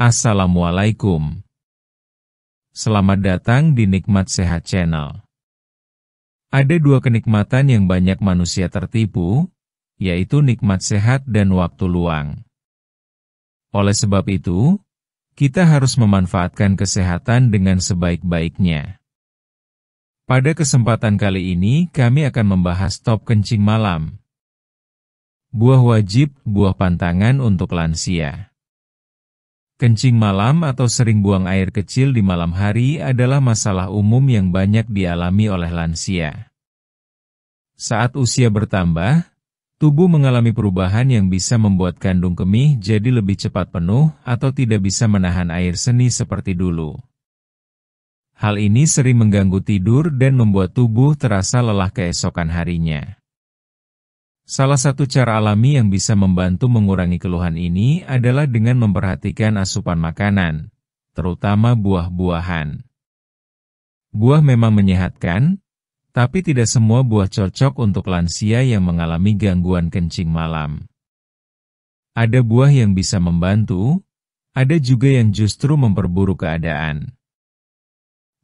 Assalamualaikum. Selamat datang di Nikmat Sehat Channel. Ada dua kenikmatan yang banyak manusia tertipu, yaitu nikmat sehat dan waktu luang. Oleh sebab itu, kita harus memanfaatkan kesehatan dengan sebaik-baiknya. Pada kesempatan kali ini, kami akan membahas top kencing malam. Buah wajib, buah pantangan untuk lansia. Kencing malam atau sering buang air kecil di malam hari adalah masalah umum yang banyak dialami oleh lansia. Saat usia bertambah, tubuh mengalami perubahan yang bisa membuat kandung kemih jadi lebih cepat penuh atau tidak bisa menahan air seni seperti dulu. Hal ini sering mengganggu tidur dan membuat tubuh terasa lelah keesokan harinya. Salah satu cara alami yang bisa membantu mengurangi keluhan ini adalah dengan memperhatikan asupan makanan, terutama buah-buahan. Buah memang menyehatkan, tapi tidak semua buah cocok untuk lansia yang mengalami gangguan kencing malam. Ada buah yang bisa membantu, ada juga yang justru memperburuk keadaan.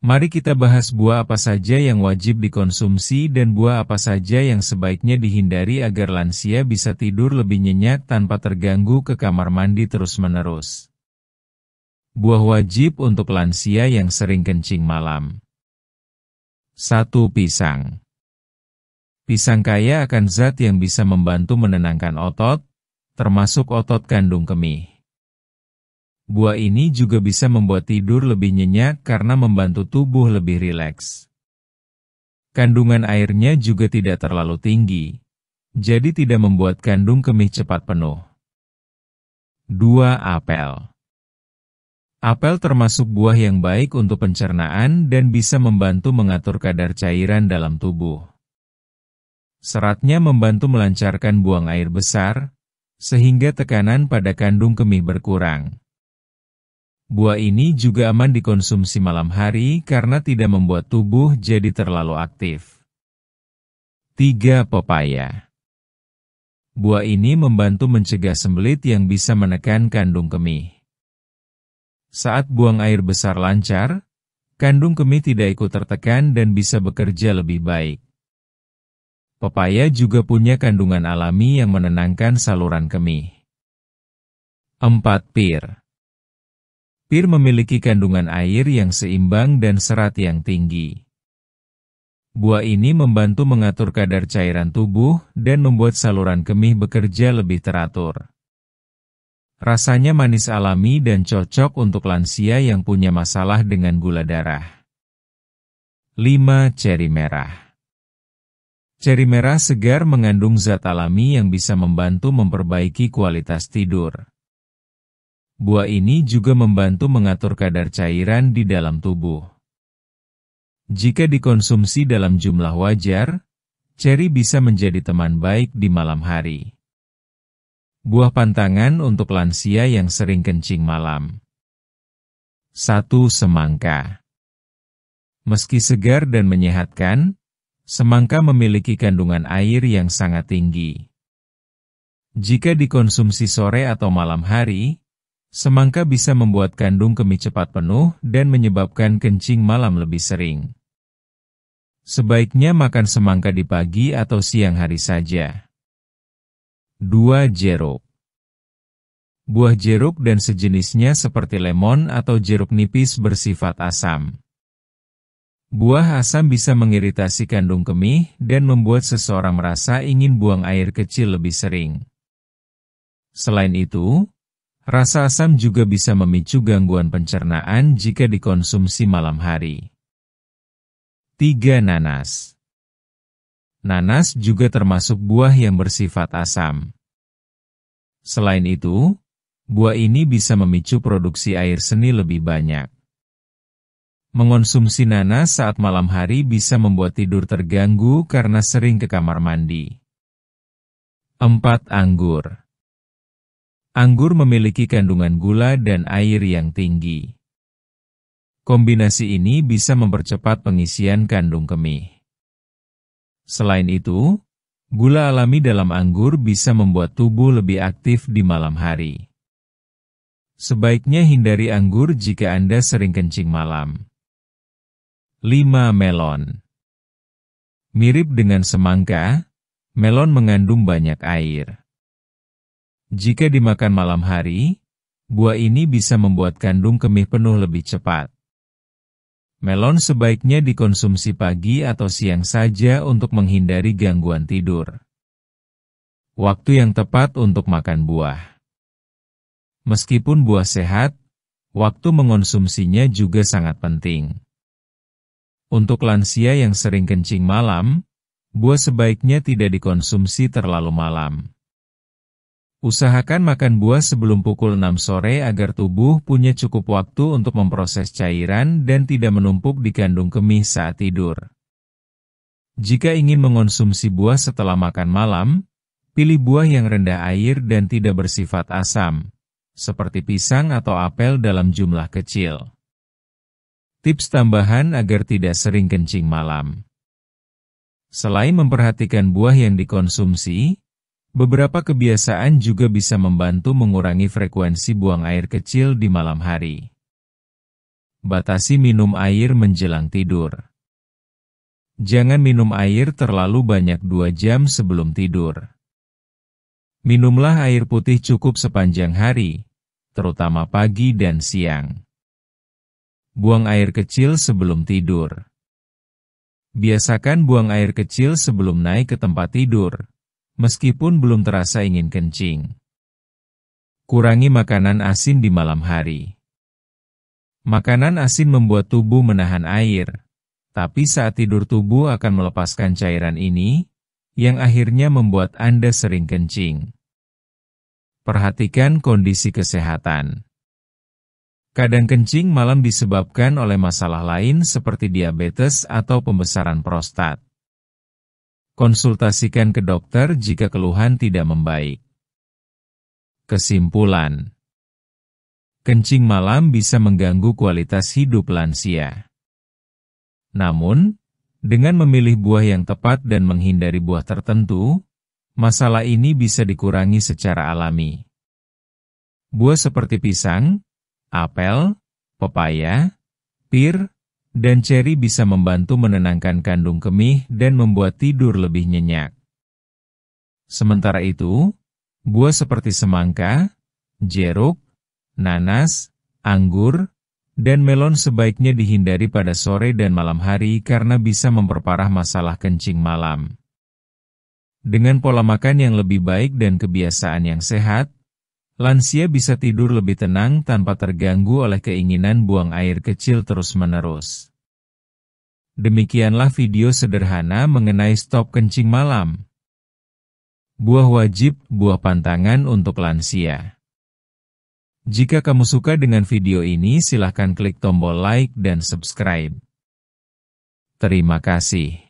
Mari kita bahas buah apa saja yang wajib dikonsumsi dan buah apa saja yang sebaiknya dihindari agar lansia bisa tidur lebih nyenyak tanpa terganggu ke kamar mandi terus-menerus. Buah wajib untuk lansia yang sering kencing malam. 1. Pisang. Pisang kaya akan zat yang bisa membantu menenangkan otot, termasuk otot kandung kemih. Buah ini juga bisa membuat tidur lebih nyenyak karena membantu tubuh lebih rileks. Kandungan airnya juga tidak terlalu tinggi, jadi tidak membuat kandung kemih cepat penuh. 2. Apel. Apel termasuk buah yang baik untuk pencernaan dan bisa membantu mengatur kadar cairan dalam tubuh. Seratnya membantu melancarkan buang air besar, sehingga tekanan pada kandung kemih berkurang. Buah ini juga aman dikonsumsi malam hari karena tidak membuat tubuh jadi terlalu aktif. 3. Pepaya. Buah ini membantu mencegah sembelit yang bisa menekan kandung kemih. Saat buang air besar lancar, kandung kemih tidak ikut tertekan dan bisa bekerja lebih baik. Pepaya juga punya kandungan alami yang menenangkan saluran kemih. 4. Pir. Pir memiliki kandungan air yang seimbang dan serat yang tinggi. Buah ini membantu mengatur kadar cairan tubuh dan membuat saluran kemih bekerja lebih teratur. Rasanya manis alami dan cocok untuk lansia yang punya masalah dengan gula darah. 5. Ceri merah. Ceri merah segar mengandung zat alami yang bisa membantu memperbaiki kualitas tidur. Buah ini juga membantu mengatur kadar cairan di dalam tubuh. Jika dikonsumsi dalam jumlah wajar, ceri bisa menjadi teman baik di malam hari. Buah pantangan untuk lansia yang sering kencing malam. 1. Semangka. Meski segar dan menyehatkan, semangka memiliki kandungan air yang sangat tinggi. Jika dikonsumsi sore atau malam hari, semangka bisa membuat kandung kemih cepat penuh dan menyebabkan kencing malam lebih sering. Sebaiknya makan semangka di pagi atau siang hari saja. 2. Jeruk. Buah jeruk dan sejenisnya seperti lemon atau jeruk nipis bersifat asam. Buah asam bisa mengiritasi kandung kemih dan membuat seseorang merasa ingin buang air kecil lebih sering. Selain itu, rasa asam juga bisa memicu gangguan pencernaan jika dikonsumsi malam hari. 3. Nanas. Nanas juga termasuk buah yang bersifat asam. Selain itu, buah ini bisa memicu produksi air seni lebih banyak. Mengonsumsi nanas saat malam hari bisa membuat tidur terganggu karena sering ke kamar mandi. 4. Anggur. Anggur memiliki kandungan gula dan air yang tinggi. Kombinasi ini bisa mempercepat pengisian kandung kemih. Selain itu, gula alami dalam anggur bisa membuat tubuh lebih aktif di malam hari. Sebaiknya hindari anggur jika Anda sering kencing malam. 5. Melon. Mirip dengan semangka, melon mengandung banyak air. Jika dimakan malam hari, buah ini bisa membuat kandung kemih penuh lebih cepat. Melon sebaiknya dikonsumsi pagi atau siang saja untuk menghindari gangguan tidur. Waktu yang tepat untuk makan buah. Meskipun buah sehat, waktu mengonsumsinya juga sangat penting. Untuk lansia yang sering kencing malam, buah sebaiknya tidak dikonsumsi terlalu malam. Usahakan makan buah sebelum pukul 6 sore agar tubuh punya cukup waktu untuk memproses cairan dan tidak menumpuk di kandung kemih saat tidur. Jika ingin mengonsumsi buah setelah makan malam, pilih buah yang rendah air dan tidak bersifat asam, seperti pisang atau apel dalam jumlah kecil. Tips tambahan agar tidak sering kencing malam. Selain memperhatikan buah yang dikonsumsi, beberapa kebiasaan juga bisa membantu mengurangi frekuensi buang air kecil di malam hari. Batasi minum air menjelang tidur. Jangan minum air terlalu banyak 2 jam sebelum tidur. Minumlah air putih cukup sepanjang hari, terutama pagi dan siang. Buang air kecil sebelum tidur. Biasakan buang air kecil sebelum naik ke tempat tidur, meskipun belum terasa ingin kencing. Kurangi makanan asin di malam hari. Makanan asin membuat tubuh menahan air, tapi saat tidur tubuh akan melepaskan cairan ini, yang akhirnya membuat Anda sering kencing. Perhatikan kondisi kesehatan. Kadang kencing malam disebabkan oleh masalah lain seperti diabetes atau pembesaran prostat. Konsultasikan ke dokter jika keluhan tidak membaik. Kesimpulan: kencing malam bisa mengganggu kualitas hidup lansia. Namun, dengan memilih buah yang tepat dan menghindari buah tertentu, masalah ini bisa dikurangi secara alami. Buah seperti pisang, apel, pepaya, pir, dan ceri bisa membantu menenangkan kandung kemih dan membuat tidur lebih nyenyak. Sementara itu, buah seperti semangka, jeruk, nanas, anggur, dan melon sebaiknya dihindari pada sore dan malam hari karena bisa memperparah masalah kencing malam. Dengan pola makan yang lebih baik dan kebiasaan yang sehat, lansia bisa tidur lebih tenang tanpa terganggu oleh keinginan buang air kecil terus-menerus. Demikianlah video sederhana mengenai stop kencing malam. Buah wajib, buah pantangan untuk lansia. Jika kamu suka dengan video ini, silahkan klik tombol like dan subscribe. Terima kasih.